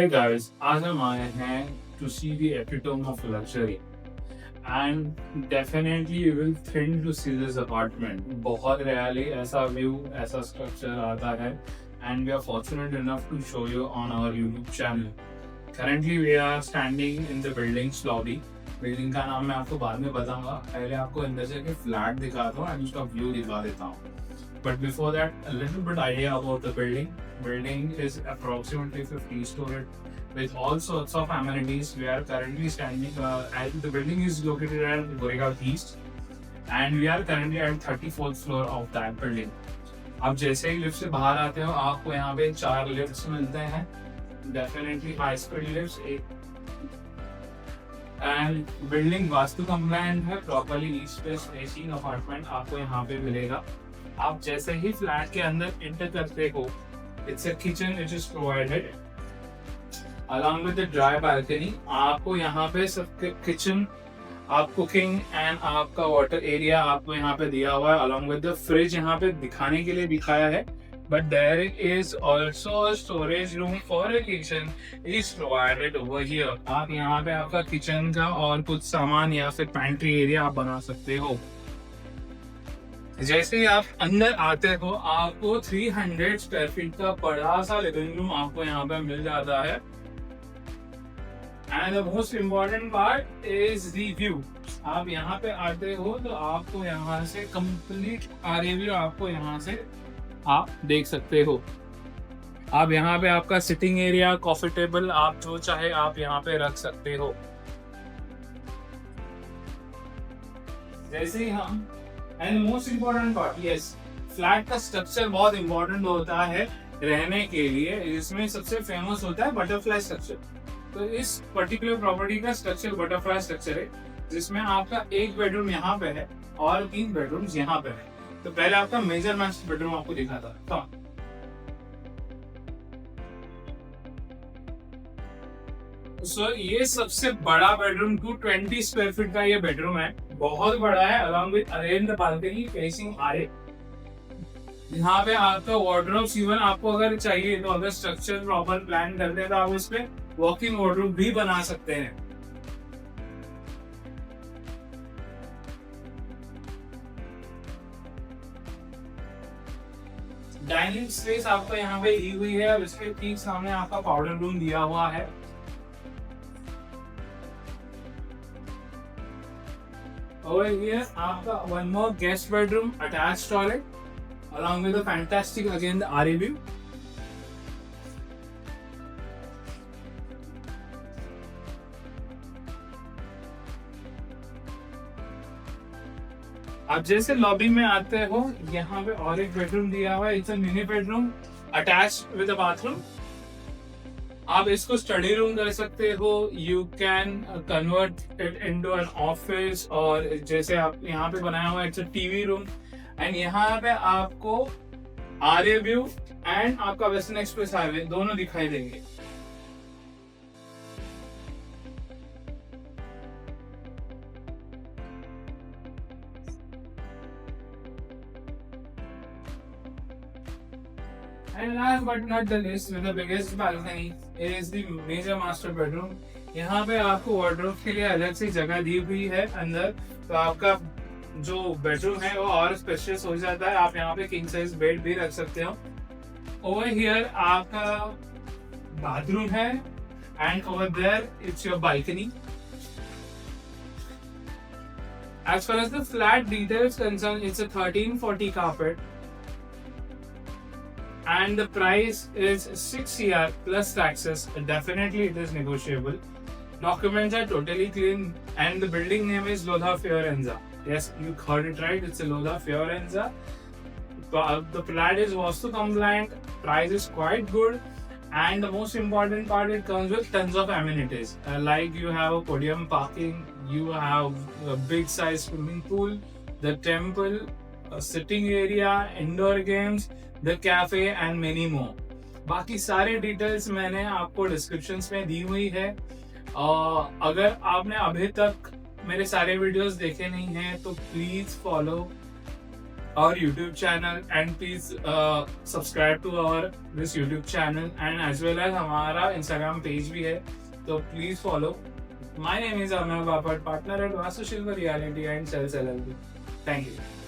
Hey guys, आज हम आए हैं to see the epitome of luxury and definitely you will think to see this apartment. बहुत rarely ऐसा view, ऐसा structure आता है and we are fortunate enough to show you on our YouTube channel. Currently we are standing in the building's lobby. Building का नाम मैं आपको बाद में बताऊंगा, पहले आपको अंदर से के फ्लैट दिखाता हूँ एंड उसका व्यू दिखा देता हूँ. But before that, a little bit idea about the building. Building is approximately 50 stories with all sorts of amenities. We are currently standing, and the building is located at Goregaon East, and we are currently at 34th floor of that building. आप जैसे ही lift से बाहर आते हो, आपको यहाँ पे 4 lifts मिलते हैं. Definitely high speed lifts. And building vastu compliant है, properly east west facing apartment आपको यहाँ पे मिलेगा. आप जैसे ही फ्लैट के अंदर एंटर करते हो, it's a kitchen which is provided along with the dry balcony. आपको यहाँ पे सब किचन, आप कुकिंग एंड आपका वाटर एरिया आपको यहाँ पे दिया हुआ है अलॉन्ग विद द फ्रिज. यहाँ पे दिखाने के लिए दिखाया है, but there is also a storage room for a kitchen is provided over here. आप यहाँ पे आपका किचन का और कुछ सामान या फिर पैंट्री एरिया आप बना सकते हो. जैसे ही आप अंदर आते हो, आपको 300 स्क्वायर फीट का बड़ा सा लिविंग रूम आपको यहाँ पे मिल जाता है. And the most important part is the view. आप यहाँ पे आते हो तो आपको यहाँ से कंप्लीट आरे व्यू आपको यहाँ से आप देख सकते हो. आप यहाँ पे आपका सिटिंग एरिया, कॉफी टेबल, आप जो चाहे आप यहाँ पे रख सकते हो. जैसे ही हम and most important part, yes, flat का स्ट्रक्चर बहुत इंपॉर्टेंट होता है रहने के लिए. इसमें सबसे फेमस होता है बटरफ्लाई स्ट्रक्चर. तो इस पर्टिकुलर प्रॉपर्टी का स्ट्रक्चर बटरफ्लाई स्ट्रक्चर है, जिसमें आपका एक बेडरूम यहाँ पे है और 3 बेडरूम्स यहाँ पे है. तो पहले आपका मेजर मास्टर बेडरूम आपको दिखा था. ये सबसे बड़ा बेडरूम 220 स्क्वायर फीट का ये बेडरूम है. बहुत बड़ा है, along with arrange balcony facing Aarey. यहाँ पे आपका वार्डरोब्स इवन आपको अगर चाहिए तो अगर स्ट्रक्चर प्रॉपर प्लान करते हैं तो आप उस पे वॉकिंग वार्डरोब भी बना सकते हैं. डाइनिंग स्पेस आपको यहाँ पे दी हुई है. अब इसके ठीक सामने आपका पाउडर रूम दिया हुआ है. Over here आपका one more guest bedroom, attached toilet, along with a fantastic again the RA view. आप जैसे लॉबी में आते हो, यहाँ पे और एक बेडरूम दिया हुआ है. It's a mini bedroom attached with a bathroom. आप इसको स्टडी रूम कर सकते हो. You can convert it into an office, और जैसे आप यहाँ पे बनाया हुआ है it's a TV room. And यहाँ पे आपको आरे व्यू एंड आपका वेस्टर्न एक्सप्रेस हाईवे दोनों दिखाई देंगे. And last but not the least, with the biggest balcony is the major master bedroom. यहाँ पे आपको वार्डरोब के लिए अलग से जगह दी हुई है अंदर, तो आपका जो बेडरूम है वो और स्पेशियस हो जाता है. आप यहाँ पे किंग साइज बेड भी रख सकते हो. ओवर हियर आपका बाथरूम है and over there it's your balcony. As far as the flat details concerned, it's a 1340 carpet. And the price is 6 CR plus taxes. Definitely it is negotiable. Documents are totally clean, and the building name is Lodha Fiorenza. Yes, you heard it right. It's a Lodha Fiorenza. The flat is Vastu compliant. Price is quite good, and the most important part, it comes with tons of amenities. Like you have a podium parking, you have a big size swimming pool, the temple, a sitting area, indoor games, the cafe and many more. बाकी सारे details मैंने आपको descriptions में दी हुई है. अगर आपने अभी तक मेरे सारे वीडियोस देखे नहीं हैं तो please follow our YouTube channel, and please subscribe to our this YouTube channel, and as well as हमारा Instagram page भी है, तो please follow. My name is Arnav Bapat, partner at Vastu Shilpa Reality and Sales LLP. Thank you.